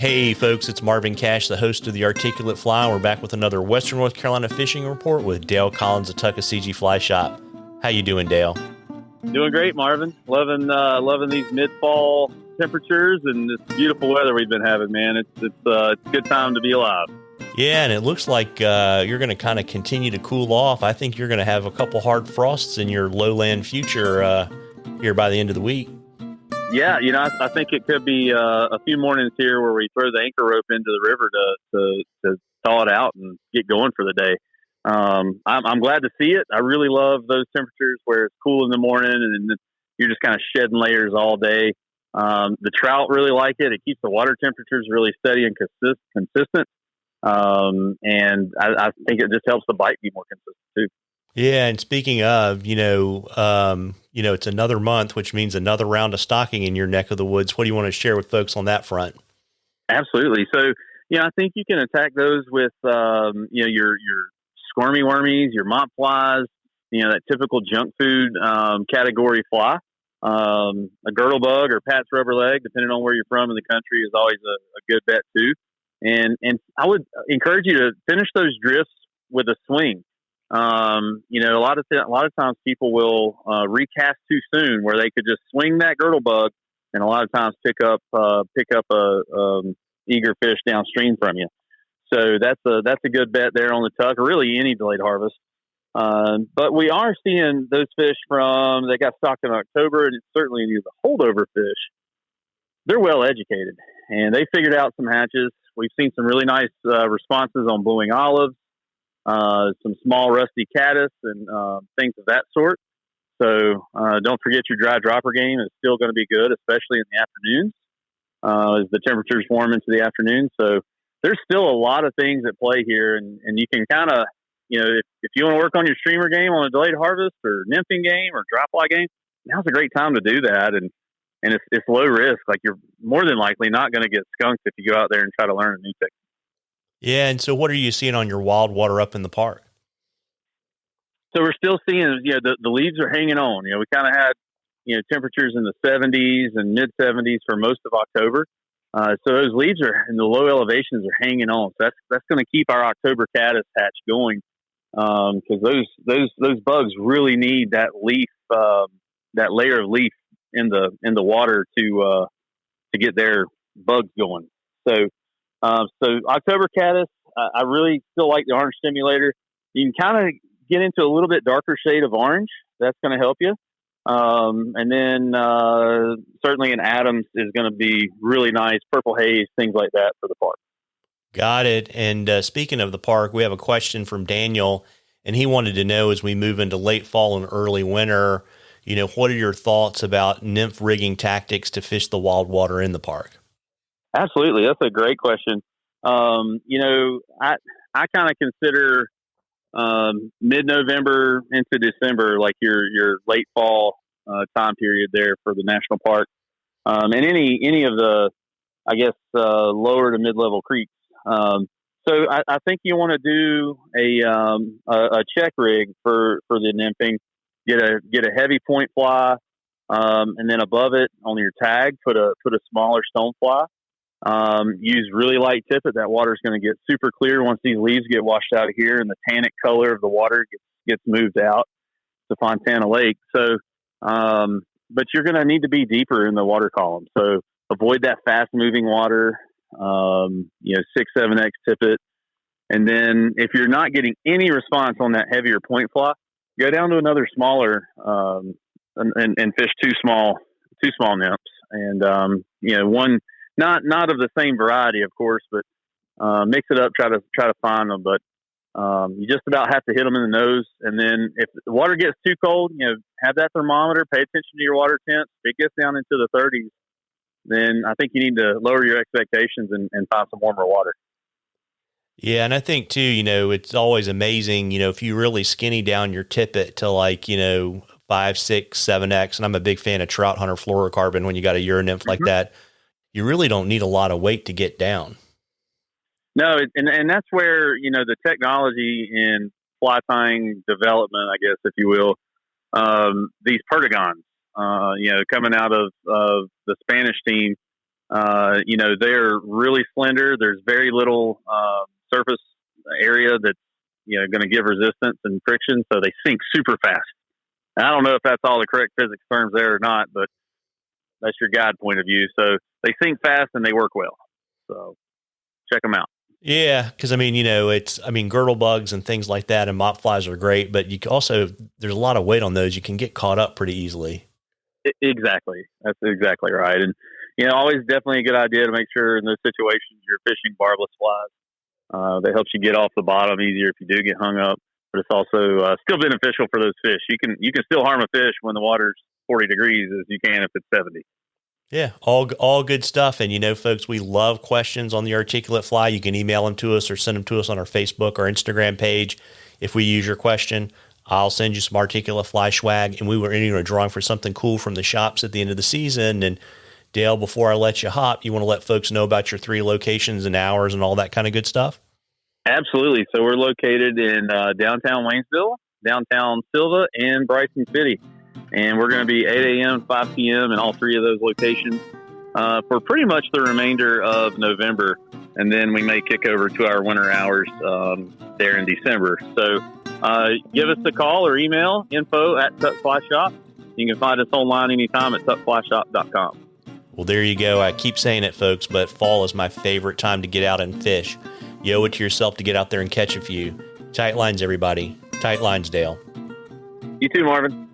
Hey folks, it's Marvin Cash, the host of the Articulate Fly. We're back with another Western North Carolina fishing report with Dale Collins of Tuckaseegee Fly Shop. How you doing, Dale? Doing great, Marvin. Loving these mid-fall temperatures and this beautiful weather we've been having, man. It's a good time to be alive. Yeah, and it looks like you're going to kind of continue to cool off. I think you're going to have a couple hard frosts in your lowland future here by the end of the week. Yeah, I think it could be a few mornings here where we throw the anchor rope into the river to thaw it out and get going for the day. I'm glad to see it. I really love those temperatures where it's cool in the morning and you're just kind of shedding layers all day. The trout really like it. It keeps the water temperatures really steady and consistent. And I think it just helps the bite be more consistent too. Yeah, and speaking of, it's another month, which means another round of stocking in your neck of the woods. What do you want to share with folks on that front? Absolutely. So, I think you can attack those with, your squirmy wormies, your mop flies, that typical junk food category fly. A girdle bug or Pat's rubber leg, depending on where you're from in the country, is always a good bet too. And I would encourage you to finish those drifts with a swing. A lot of times people will recast too soon, where they could just swing that girdle bug, and a lot of times pick up a eager fish downstream from you. So that's a good bet there on the tuck, or really any delayed harvest. But we are seeing those fish that got stocked in October, and it's certainly the holdover fish. They're well educated, and they figured out some hatches. We've seen some really nice responses on blueing olives. Some small rusty caddis and things of that sort. So don't forget your dry dropper game is still going to be good, especially in the afternoons as the temperatures warm into the afternoon. So there's still a lot of things at play here, and you can kind of, if you want to work on your streamer game on a delayed harvest or nymphing game or dry fly game, now's a great time to do that. And it's low risk. Like, you're more than likely not going to get skunked if you go out there and try to learn a new technique. Yeah, and so what are you seeing on your wild water up in the park? So we're still seeing, the leaves are hanging on. We kind of had, temperatures in the 70s and mid 70s for most of October. So those leaves are in the low elevations are hanging on. So that's going to keep our October caddis hatch going, because those bugs really need that leaf, that layer of leaf in the water to get their bugs going. So October caddis, I really still like the orange stimulator. You can kind of get into a little bit darker shade of orange. That's going to help you. And then certainly an Adams is going to be really nice. Purple haze, things like that for the park. Got it. And speaking of the park, we have a question from Daniel, and he wanted to know, as we move into late fall and early winter, what are your thoughts about nymph rigging tactics to fish the wild water in the park? Absolutely. That's a great question. I kind of consider mid-November into December like your late fall time period there for the national park, and any of the, I guess, lower to mid-level creeks. So I think you want to do a check rig for the nymphing. Get a heavy point fly, and then above it on your tag put a smaller stone fly. Use really light tippet. That water is going to get super clear once these leaves get washed out of here, and the tannic color of the water gets moved out to Fontana Lake. So, but you're going to need to be deeper in the water column. So avoid that fast moving water, 6-7X tippet. And then if you're not getting any response on that heavier point fly, go down to another smaller, and fish two small nymphs. And, one, not of the same variety, of course, but mix it up, try to find them. But you just about have to hit them in the nose. And then if the water gets too cold, have that thermometer, pay attention to your water temps. If it gets down into the 30s, then I think you need to lower your expectations and find some warmer water. Yeah, and I think too, it's always amazing, if you really skinny down your tippet to 5, 6, 7X, and I'm a big fan of trout hunter fluorocarbon when you got a Euronymph like that, you really don't need a lot of weight to get down. No, and that's where, the technology in fly tying development, I guess, if you will, these perdigons, coming out of the Spanish team, They're really slender. There's very little surface area that's going to give resistance and friction, so they sink super fast. And I don't know if that's all the correct physics terms there or not, but that's your guide point of view. So they sink fast and they work well. So check them out. Yeah, because girdle bugs and things like that and mop flies are great, but there's a lot of weight on those. You can get caught up pretty easily. Exactly. That's exactly right. And always definitely a good idea to make sure in those situations you're fishing barbless flies. That helps you get off the bottom easier if you do get hung up. But it's also still beneficial for those fish. You can still harm a fish when the water's 40 degrees as you can if it's 70. Yeah, all good stuff. And folks, we love questions on the articulate fly. You can email them to us or send them to us on our Facebook or Instagram page. If we use your question, I'll send you some articulate fly swag. And we were entering a drawing for something cool from the shops at the end of the season. And Dale, before I let you hop, you want to let folks know about your 3 locations and hours and all that kind of good stuff? Absolutely. So we're located in downtown Waynesville, downtown Silva, and Bryson City. And we're going to be 8 a.m., 5 p.m. in all 3 of those locations for pretty much the remainder of November. And then we may kick over to our winter hours there in December. So give us a call or email info@Tuck Fly Shop. You can find us online anytime at tuckflyshop.com. Well, there you go. I keep saying it, folks, but fall is my favorite time to get out and fish. You owe it to yourself to get out there and catch a few. Tight lines, everybody. Tight lines, Dale. You too, Marvin.